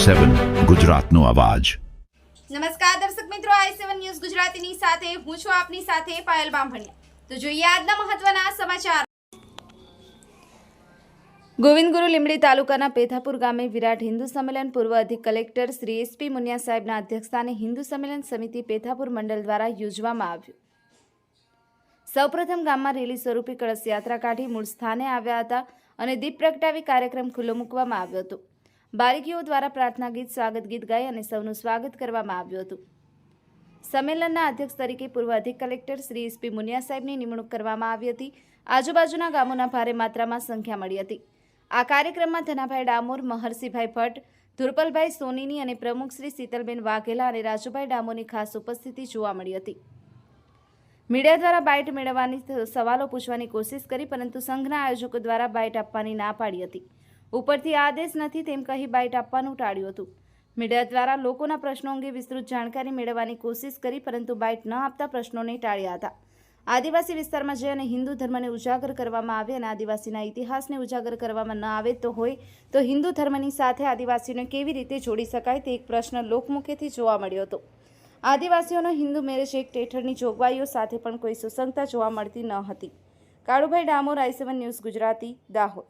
i7 ગુજરાતનો અવાજ। નમસ્કાર દર્શક મિત્રો, i7 ન્યૂઝ ગુજરાતીની સાથે હું છું આપની સાથે પાયલ બામભણિયા। તો જોઈએ આજના મહત્વના સમાચાર। ગોવિંદગુરુ લીંબડી તાલુકાના પેથાપુર ગામે વિરાટ હિન્દુ સંમેલન પૂર્વ અધિક કલેક્ટર શ્રી SP મુનિયા સાહેબના અધ્યક્ષસ્થાને હિન્દુ સંમેલન સમિતિ પેથાપુર મંડળ દ્વારા યોજવામાં આવ્યું। સૌપ્રથમ ગામમાં રેલી સ્વરૂપે કળશ યાત્રા કાઢી મૂળ સ્થાને આવ્યા હતા અને દીપ પ્રગટાવી કાર્યક્રમ ખુલ્લો મૂકવામાં આવ્યો હતો। બારીકીઓ દ્વારા પ્રાર્થના ગીત, સ્વાગત ગીત ગાઈ અને સૌનું સ્વાગત કરવામાં આવ્યું હતું। સંમેલનના અધ્યક્ષ તરીકે પૂર્વ અધિક કલેક્ટર શ્રી SP મુનિયા સાહેબની નિમણૂક કરવામાં આવી હતી। આજુબાજુના ગામોના ભારે માત્રામાં સંખ્યા મળી હતી। આ કાર્યક્રમમાં ધનાભાઈ ડામોર, મહર્ષિભાઈ ભટ્ટ, ધુરપલભાઈ સોનીની અને પ્રમુખ શ્રી શીતલબેન વાઘેલા અને રાજુભાઈ ડામોરની ખાસ ઉપસ્થિતિ જોવા મળી હતી। મીડિયા દ્વારા બાઇટ મેળવવાની સવાલો પૂછવાની કોશિશ કરી, પરંતુ સંઘના આયોજકો દ્વારા બાઇટ આપવાની ના પાડી હતી। ઉપરથી આદેશ નથી તેમ કહી બાઇટ આપવાનું ટાળ્યું હતું। મીડિયા દ્વારા લોકોના પ્રશ્નો અંગે વિસ્તૃત જાણકારી મેળવવાની કોશિશ કરી, પરંતુ બાઇટ ન આપતા પ્રશ્નોને ટાળ્યા હતા। આદિવાસી વિસ્તારમાં જઈ અને હિન્દુ ધર્મને ઉજાગર કરવામાં આવે અને આદિવાસીના ઇતિહાસને ઉજાગર કરવામાં ન આવે તો હિન્દુ ધર્મની સાથે આદિવાસીઓને કેવી રીતે જોડી શકાય તે એક પ્રશ્ન લોકમુખેથી જોવા મળ્યો હતો। આદિવાસીઓનો હિન્દુ મેરેજ એક્ટ હેઠળની જોગવાઈઓ સાથે પણ કોઈ સુસંગતતા જોવા મળતી ન હતી। Kalubhai Damor, i7 news Gujarati, Dahod.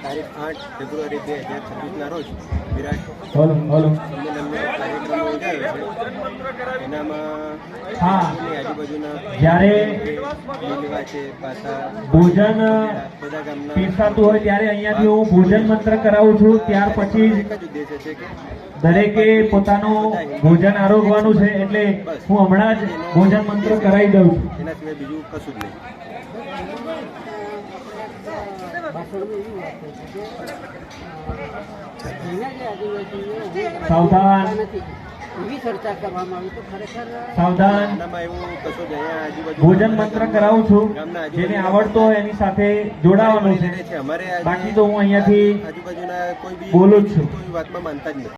તારીખ 8 ફેબ્રુઆરી 2026ના રોજ વિરાટ સંમેલનનો કાર્યક્રમ યોજાયો છે। એનામાં આજુબાજુના ભોજન પીરસાતું હોય ત્યારે અહીંયાથી હું ભોજન મંત્ર કરાવું છું। ત્યાર પછી એક જ ઉદ્દેશ્ય છે કે દરેકે પોતાનું ભોજન આરોગવાનું છે, એટલે હું હમણાં જ ભોજન મંત્ર કરાવી દઉં છું। એના સિવાય બીજું કશું જ નહીં। સાવધાન, સાવધાન। એનામાં એવું કશું જ અહીંયા આજુબાજુ ભોજન મંત્ર કરાવું છું, જેને આવડતો હોય એની સાથે જોડાવાનું છે। અમારે બાકી તો હું અહીંયાથી આજુબાજુના કોઈ બી બોલું જ છું। કોઈ વાતમાં માનતા જ નથી।